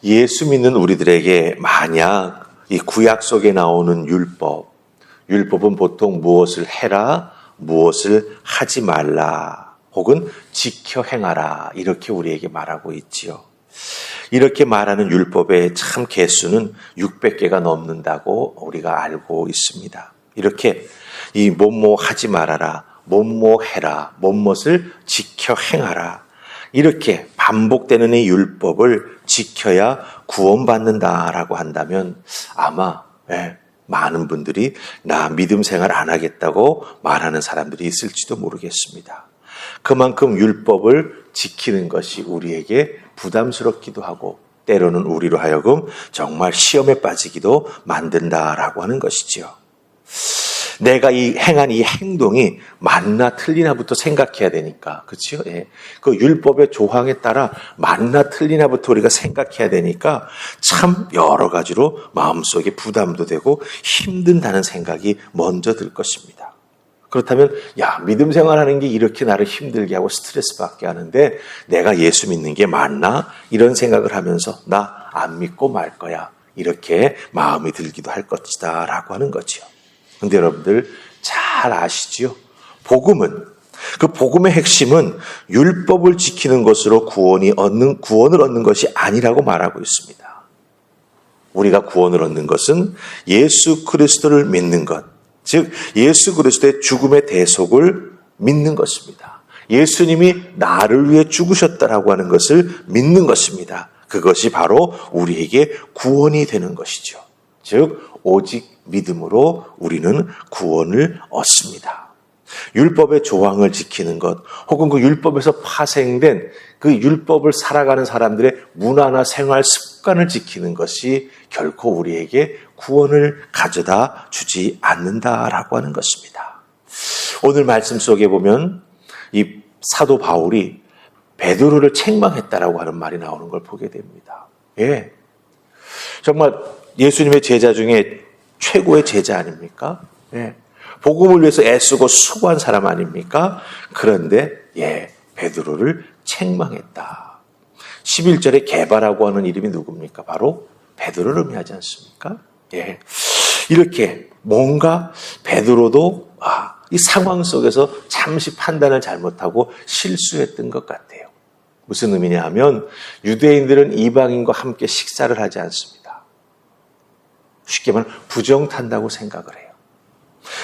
예수 믿는 우리들에게 만약 이 구약 속에 나오는 율법은 보통 무엇을 해라, 무엇을 하지 말라, 혹은 지켜 행하라 이렇게 우리에게 말하고 있지요. 이렇게 말하는 율법의 참 개수는 600개가 넘는다고 우리가 알고 있습니다. 이렇게 이 뭐뭐 하지 말아라, 뭐뭐 해라, 뭐뭇을 지켜 행하라 이렇게 반복되는 이 율법을 지켜야 구원받는다라고 한다면 아마 많은 분들이 나 믿음 생활 안 하겠다고 말하는 사람들이 있을지도 모르겠습니다. 그만큼 율법을 지키는 것이 우리에게 부담스럽기도 하고 때로는 우리로 하여금 정말 시험에 빠지기도 만든다라고 하는 것이지요. 내가 행한 이 행동이 맞나 틀리나부터 생각해야 되니까, 그렇죠? 그 율법의 조항에 따라 맞나 틀리나부터 우리가 생각해야 되니까 참 여러 가지로 마음속에 부담도 되고 힘든다는 생각이 먼저 들 것입니다. 그렇다면 믿음 생활하는 게 이렇게 나를 힘들게 하고 스트레스 받게 하는데 내가 예수 믿는 게 맞나? 이런 생각을 하면서 나 안 믿고 말 거야. 이렇게 마음이 들기도 할 것이다 라고 하는 거죠. 근데 여러분들 잘 아시지요? 그 복음의 핵심은 율법을 지키는 것으로 구원을 얻는 것이 아니라고 말하고 있습니다. 우리가 구원을 얻는 것은 예수 그리스도를 믿는 것, 즉 예수 그리스도의 죽음의 대속을 믿는 것입니다. 예수님이 나를 위해 죽으셨다라고 하는 것을 믿는 것입니다. 그것이 바로 우리에게 구원이 되는 것이죠. 즉 오직 믿음으로 우리는 구원을 얻습니다. 율법의 조항을 지키는 것 혹은 그 율법에서 파생된 그 율법을 살아가는 사람들의 문화나 생활 습관을 지키는 것이 결코 우리에게 구원을 가져다 주지 않는다라고 하는 것입니다. 오늘 말씀 속에 보면 이 사도 바울이 베드로를 책망했다라고 하는 말이 나오는 걸 보게 됩니다. 정말 예수님의 제자 중에 최고의 제자 아닙니까? 복음을 위해서 애쓰고 수고한 사람 아닙니까? 그런데 베드로를 책망했다. 11절에 게바라고 하는 이름이 누굽니까? 바로 베드로를 의미하지 않습니까? 이렇게 뭔가 베드로도 이 상황 속에서 잠시 판단을 잘못하고 실수했던 것 같아요. 무슨 의미냐 하면 유대인들은 이방인과 함께 식사를 하지 않습니다. 쉽게 말하면 부정탄다고 생각을 해요.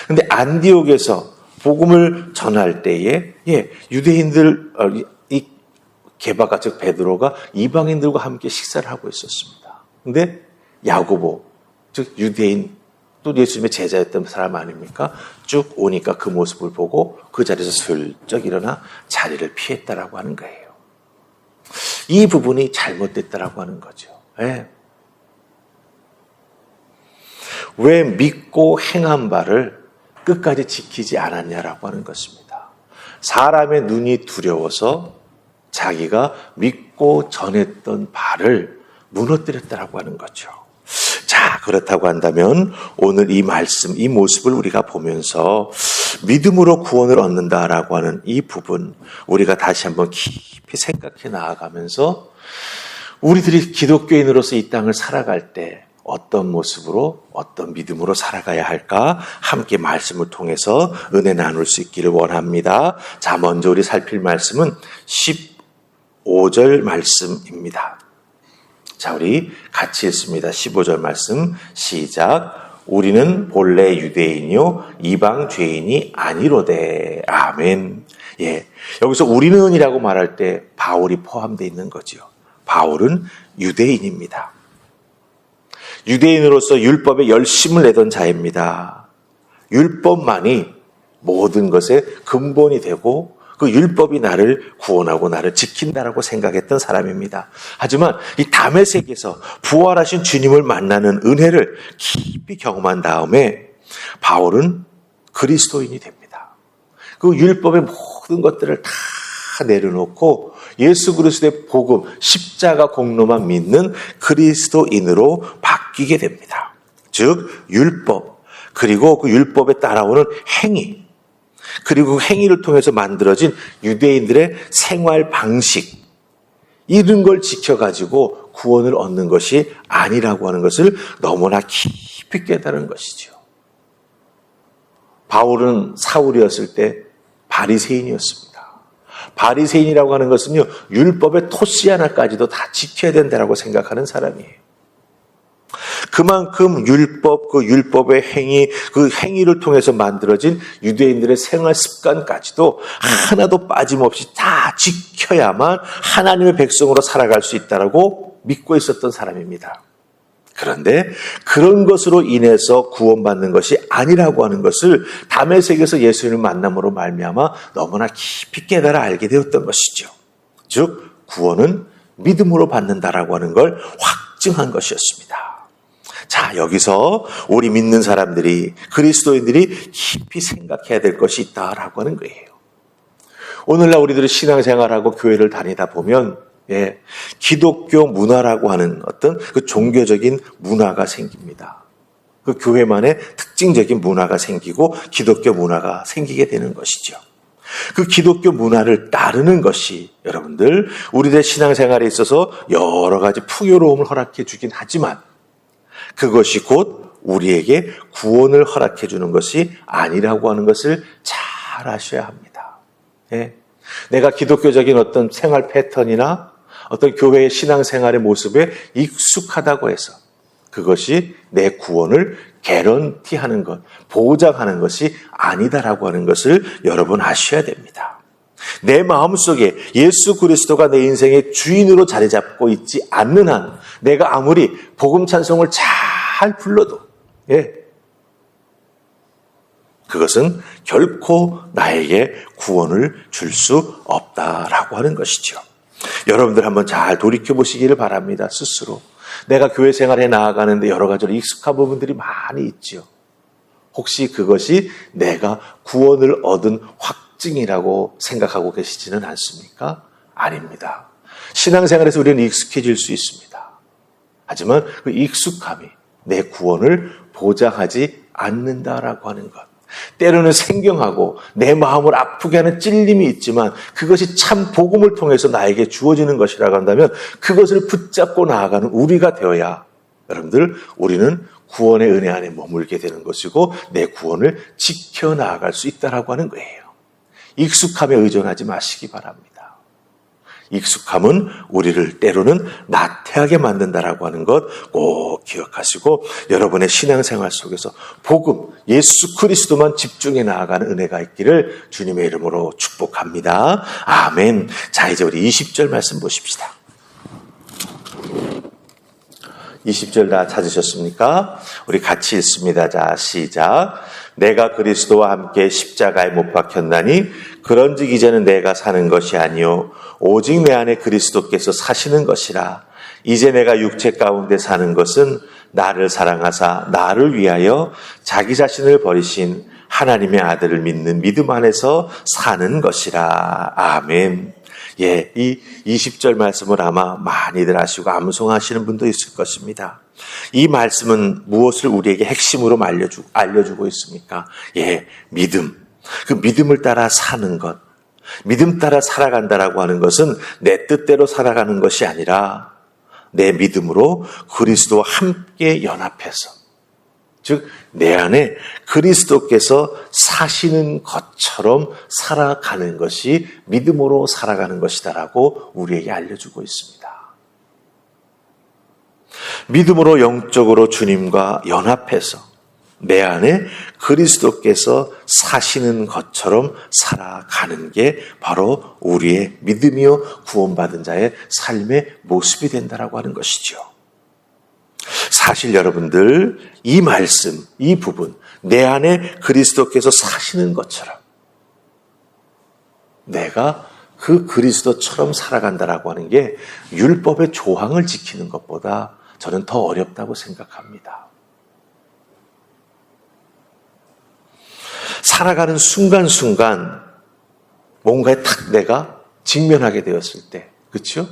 그런데 안디옥에서 복음을 전할 때에 유대인들 이 게바가 즉 베드로가 이방인들과 함께 식사를 하고 있었습니다. 그런데 야고보 즉 유대인 또 예수님의 제자였던 사람 아닙니까? 쭉 오니까 그 모습을 보고 그 자리에서 슬쩍 일어나 자리를 피했다라고 하는 거예요. 이 부분이 잘못됐다라고 하는 거죠. 왜 믿고 행한 바를 끝까지 지키지 않았냐라고 하는 것입니다. 사람의 눈이 두려워서 자기가 믿고 전했던 바를 무너뜨렸다라고 하는 거죠. 자, 그렇다고 한다면 오늘 이 말씀, 이 모습을 우리가 보면서 믿음으로 구원을 얻는다라고 하는 이 부분 우리가 다시 한번 깊이 생각해 나아가면서 우리들이 기독교인으로서 이 땅을 살아갈 때 어떤 모습으로 어떤 믿음으로 살아가야 할까 함께 말씀을 통해서 은혜 나눌 수 있기를 원합니다. 자, 먼저 우리 살필 말씀은 15절 말씀입니다. 자, 우리 같이 읽습니다. 15절 말씀 시작. 우리는 본래 유대인이요 이방 죄인이 아니로되. 아멘. 여기서 우리는이라고 말할 때 바울이 포함되어 있는 거죠. 바울은 유대인입니다. 유대인으로서 율법에 열심을 내던 자입니다. 율법만이 모든 것의 근본이 되고 그 율법이 나를 구원하고 나를 지킨다라고 생각했던 사람입니다. 하지만 이 다메섹에서 부활하신 주님을 만나는 은혜를 깊이 경험한 다음에 바울은 그리스도인이 됩니다. 그 율법의 모든 것들을 다 내려놓고 예수 그리스도의 복음, 십자가 공로만 믿는 그리스도인으로 바뀌게 됩니다. 즉 율법, 그리고 그 율법에 따라오는 행위, 그리고 그 행위를 통해서 만들어진 유대인들의 생활 방식, 이런 걸 지켜가지고 구원을 얻는 것이 아니라고 하는 것을 너무나 깊이 깨달은 것이죠. 바울은 사울이었을 때 바리새인이었습니다. 바리새인이라고 하는 것은요, 율법의 토시 하나까지도 다 지켜야 된다고 생각하는 사람이에요. 그만큼 율법, 그 율법의 행위, 그 행위를 통해서 만들어진 유대인들의 생활 습관까지도 하나도 빠짐없이 다 지켜야만 하나님의 백성으로 살아갈 수 있다고 믿고 있었던 사람입니다. 그런데 그런 것으로 인해서 구원받는 것이 아니라고 하는 것을 다메섹에서 예수님을 만남으로 말미암아 너무나 깊이 깨달아 알게 되었던 것이죠. 즉 구원은 믿음으로 받는다라고 하는 걸 확증한 것이었습니다. 자, 여기서 우리 믿는 사람들이, 그리스도인들이 깊이 생각해야 될 것이 있다라고 하는 거예요. 오늘날 우리들이 신앙생활하고 교회를 다니다 보면 기독교 문화라고 하는 어떤 그 종교적인 문화가 생깁니다. 그 교회만의 특징적인 문화가 생기고 기독교 문화가 생기게 되는 것이죠. 그 기독교 문화를 따르는 것이 여러분들 우리들의 신앙생활에 있어서 여러 가지 풍요로움을 허락해 주긴 하지만 그것이 곧 우리에게 구원을 허락해 주는 것이 아니라고 하는 것을 잘 아셔야 합니다. 내가 기독교적인 어떤 생활 패턴이나 어떤 교회의 신앙생활의 모습에 익숙하다고 해서 그것이 내 구원을 개런티하는 것, 보장하는 것이 아니다라고 하는 것을 여러분 아셔야 됩니다. 내 마음속에 예수 그리스도가 내 인생의 주인으로 자리 잡고 있지 않는 한 내가 아무리 복음 찬송을 잘 불러도 그것은 결코 나에게 구원을 줄 수 없다라고 하는 것이죠. 여러분들 한번 잘 돌이켜보시기를 바랍니다. 스스로. 내가 교회 생활에 나아가는데 여러 가지로 익숙한 부분들이 많이 있죠. 혹시 그것이 내가 구원을 얻은 확증이라고 생각하고 계시지는 않습니까? 아닙니다. 신앙생활에서 우리는 익숙해질 수 있습니다. 하지만 그 익숙함이 내 구원을 보장하지 않는다라고 하는 것. 때로는 생경하고 내 마음을 아프게 하는 찔림이 있지만 그것이 참 복음을 통해서 나에게 주어지는 것이라고 한다면 그것을 붙잡고 나아가는 우리가 되어야 여러분들 우리는 구원의 은혜 안에 머물게 되는 것이고 내 구원을 지켜나갈 수 있다라고 하는 거예요. 익숙함에 의존하지 마시기 바랍니다. 익숙함은 우리를 때로는 나태하게 만든다라고 하는 것 꼭 기억하시고 여러분의 신앙생활 속에서 복음, 예수 그리스도만 집중해 나아가는 은혜가 있기를 주님의 이름으로 축복합니다. 아멘. 자, 이제 우리 20절 말씀 보십시다. 20절 다 찾으셨습니까? 우리 같이 읽습니다. 자, 시작. 내가 그리스도와 함께 십자가에 못 박혔나니 그런즉 이제는 내가 사는 것이 아니요 오직 내 안에 그리스도께서 사시는 것이라. 이제 내가 육체 가운데 사는 것은 나를 사랑하사 나를 위하여 자기 자신을 버리신 하나님의 아들을 믿는 믿음 안에서 사는 것이라. 아멘. 이 20절 말씀을 아마 많이들 아시고 암송하시는 분도 있을 것입니다. 이 말씀은 무엇을 우리에게 핵심으로 알려주고 있습니까? 믿음. 그 믿음을 따라 사는 것. 믿음 따라 살아간다라고 하는 것은 내 뜻대로 살아가는 것이 아니라 내 믿음으로 그리스도와 함께 연합해서 즉 내 안에 그리스도께서 사시는 것처럼 살아가는 것이 믿음으로 살아가는 것이다라고 우리에게 알려주고 있습니다. 믿음으로 영적으로 주님과 연합해서 내 안에 그리스도께서 사시는 것처럼 살아가는 게 바로 우리의 믿음이요 구원받은 자의 삶의 모습이 된다라고 하는 것이죠. 사실 여러분들 이 말씀, 이 부분 내 안에 그리스도께서 사시는 것처럼 내가 그 그리스도처럼 살아간다라고 하는 게 율법의 조항을 지키는 것보다 저는 더 어렵다고 생각합니다. 살아가는 순간순간 뭔가에 탁 내가 직면하게 되었을 때, 그렇죠?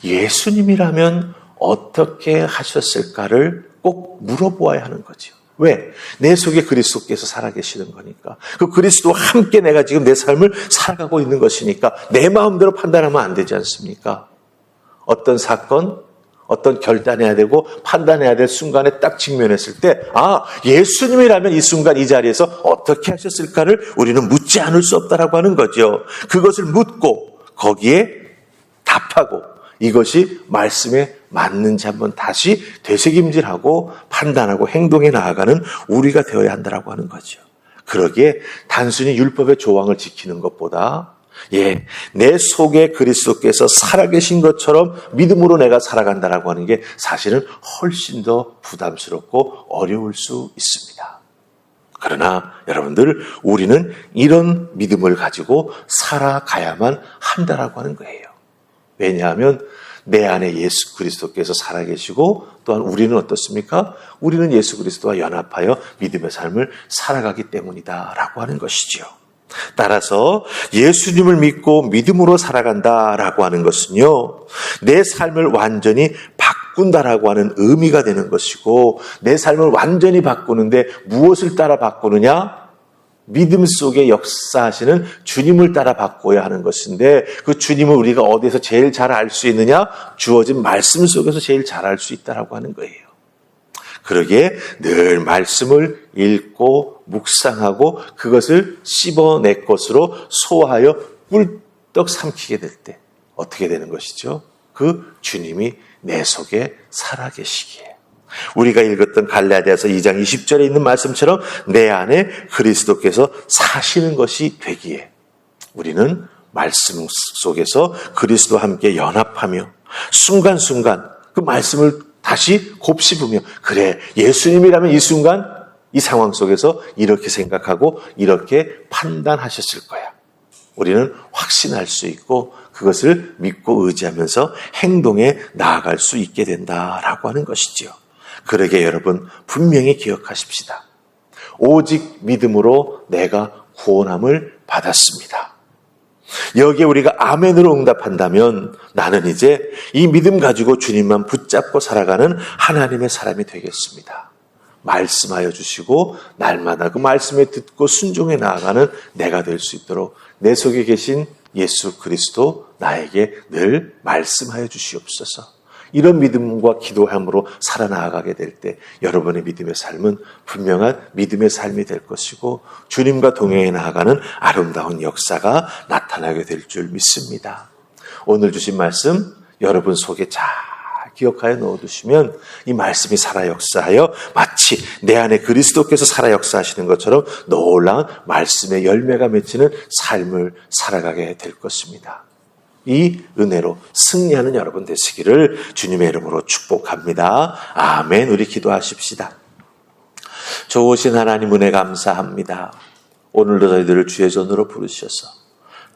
예수님이라면 어떻게 하셨을까를 꼭 물어보아야 하는 거죠. 왜? 내 속에 그리스도께서 살아계시는 거니까. 그 그리스도와 함께 내가 지금 내 삶을 살아가고 있는 것이니까 내 마음대로 판단하면 안 되지 않습니까? 어떤 사건, 어떤 결단해야 되고 판단해야 될 순간에 딱 직면했을 때, 예수님이라면 이 순간 이 자리에서 어떻게 하셨을까를 우리는 묻지 않을 수 없다라고 하는 거죠. 그것을 묻고 거기에 답하고 이것이 말씀에 맞는지 한번 다시 되새김질하고 판단하고 행동에 나아가는 우리가 되어야 한다라고 하는 거죠. 그러기에 단순히 율법의 조항을 지키는 것보다 내 속에 그리스도께서 살아계신 것처럼 믿음으로 내가 살아간다라고 하는 게 사실은 훨씬 더 부담스럽고 어려울 수 있습니다. 그러나 여러분들, 우리는 이런 믿음을 가지고 살아가야만 한다라고 하는 거예요. 왜냐하면 내 안에 예수 그리스도께서 살아계시고 또한 우리는 어떻습니까? 우리는 예수 그리스도와 연합하여 믿음의 삶을 살아가기 때문이다라고 하는 것이지요. 따라서 예수님을 믿고 믿음으로 살아간다라고 하는 것은요, 내 삶을 완전히 바꾼다라고 하는 의미가 되는 것이고, 내 삶을 완전히 바꾸는데 무엇을 따라 바꾸느냐? 믿음 속에 역사하시는 주님을 따라 바꿔야 하는 것인데, 그 주님을 우리가 어디에서 제일 잘 알 수 있느냐? 주어진 말씀 속에서 제일 잘 알 수 있다라고 하는 거예요. 그러기에 늘 말씀을 읽고 묵상하고 그것을 씹어내 것으로 소화하여 꿀떡 삼키게 될 때 어떻게 되는 것이죠? 그 주님이 내 속에 살아계시기에, 우리가 읽었던 갈라디아서 2장 20절에 있는 말씀처럼 내 안에 그리스도께서 사시는 것이 되기에 우리는 말씀 속에서 그리스도와 함께 연합하며 순간순간 그 말씀을 다시 곱씹으며, 그래, 예수님이라면 이 순간 이 상황 속에서 이렇게 생각하고 이렇게 판단하셨을 거야. 우리는 확신할 수 있고 그것을 믿고 의지하면서 행동에 나아갈 수 있게 된다라고 하는 것이지요. 그러게 여러분, 분명히 기억하십시다. 오직 믿음으로 내가 구원함을 받았습니다. 여기에 우리가 아멘으로 응답한다면 나는 이제 이 믿음 가지고 주님만 붙잡고 살아가는 하나님의 사람이 되겠습니다. 말씀하여 주시고 날마다 그 말씀에 듣고 순종해 나아가는 내가 될 수 있도록 내 속에 계신 예수 그리스도 나에게 늘 말씀하여 주시옵소서. 이런 믿음과 기도함으로 살아나가게 될 때 여러분의 믿음의 삶은 분명한 믿음의 삶이 될 것이고 주님과 동행해 나아가는 아름다운 역사가 나타나게 될 줄 믿습니다. 오늘 주신 말씀 여러분 속에 잘 기억하여 넣어두시면 이 말씀이 살아 역사하여 마치 내 안에 그리스도께서 살아 역사하시는 것처럼 놀라운 말씀의 열매가 맺히는 삶을 살아가게 될 것입니다. 이 은혜로 승리하는 여러분 되시기를 주님의 이름으로 축복합니다. 아멘. 우리 기도하십시다. 좋으신 하나님 은혜 감사합니다. 오늘도 저희들을 주의 손으로 부르셔서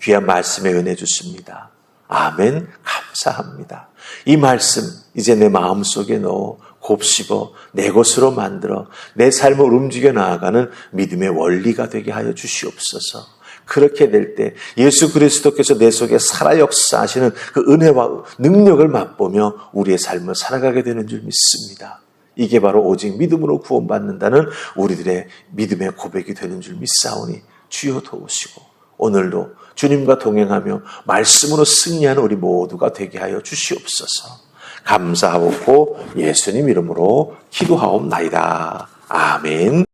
귀한 말씀에 은혜 주십니다. 아멘. 감사합니다. 이 말씀 이제 내 마음속에 넣어 곱씹어 내 것으로 만들어 내 삶을 움직여 나아가는 믿음의 원리가 되게 하여 주시옵소서. 그렇게 될 때 예수 그리스도께서 내 속에 살아 역사하시는 그 은혜와 능력을 맛보며 우리의 삶을 살아가게 되는 줄 믿습니다. 이게 바로 오직 믿음으로 구원받는다는 우리들의 믿음의 고백이 되는 줄 믿사오니 주여 도우시고 오늘도 주님과 동행하며 말씀으로 승리하는 우리 모두가 되게 하여 주시옵소서. 감사하고 예수님 이름으로 기도하옵나이다. 아멘.